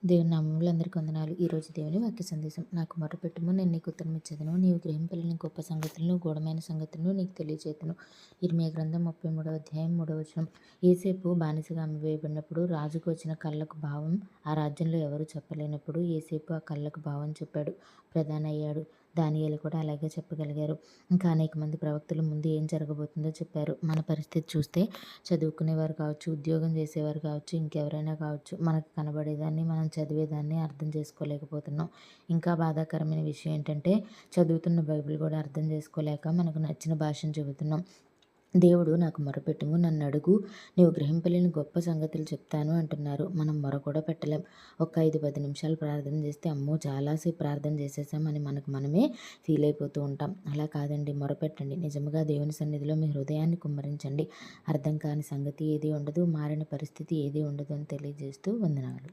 దేవుని నామములో అందరికీ వందనాలు. ఈరోజు దేవుని వాక్య సందేశం. నాకు మొరపెట్టుము, నేను నీకు ఉత్తరం ఇచ్చేదను. నీవు గ్రహింపలేని గొప్ప సంగతులను, గూఢమైన సంగతులను నీకు తెలియచేతును. ఇర్మీయా గ్రంథం 33వ అధ్యాయం 3వ వచనం. యేసేపు బానిసగా అమ్మివేయబడినప్పుడు రాజుకు వచ్చిన కళ్ళకు భావం ఆ రాజ్యంలో ఎవరు చెప్పలేనప్పుడు యేసేపు ఆ కళ్ళకు భావం చెప్పాడు. ప్రధాని అయ్యాడు. దానియేలు కూడా అలాగే చెప్పగలిగారు. ఇంకా అనేక మంది ప్రవక్తలు ముందు ఏం జరగబోతుందో చెప్పారు. మన పరిస్థితి చూస్తే చదువుకునేవారు కావచ్చు, ఉద్యోగం చేసేవారు కావచ్చు, ఇంకెవరైనా కావచ్చు, మనకు కనబడేదాన్ని, మనం చదివేదాన్ని అర్థం చేసుకోలేకపోతున్నాం. ఇంకా బాధాకరమైన విషయం ఏంటంటే చదువుతున్న బైబిల్ కూడా అర్థం చేసుకోలేక మనకు నచ్చిన భాషను చెబుతున్నాం. దేవుడు నాకు మొరపెట్టుము, నన్ను అడుగు, నీవు గ్రహింపలేని గొప్ప సంగతులు చెప్తాను అంటున్నారు. మనం మొర కూడా పెట్టలేం. ఒక 5-10 నిమిషాలు ప్రార్థన చేస్తే అమ్మో చాలాసేపు ప్రార్థన చేసేసామని మనకు మనమే ఫీల్ అయిపోతూ ఉంటాం. అలా కాదండి, మొరపెట్టండి. నిజంగా దేవుని సన్నిధిలో మీ హృదయాన్ని కుమ్మరించండి. అర్థం కాని సంగతి ఏది ఉండదు, మారిన పరిస్థితి ఏది ఉండదు అని తెలియజేస్తూ వందనాలు.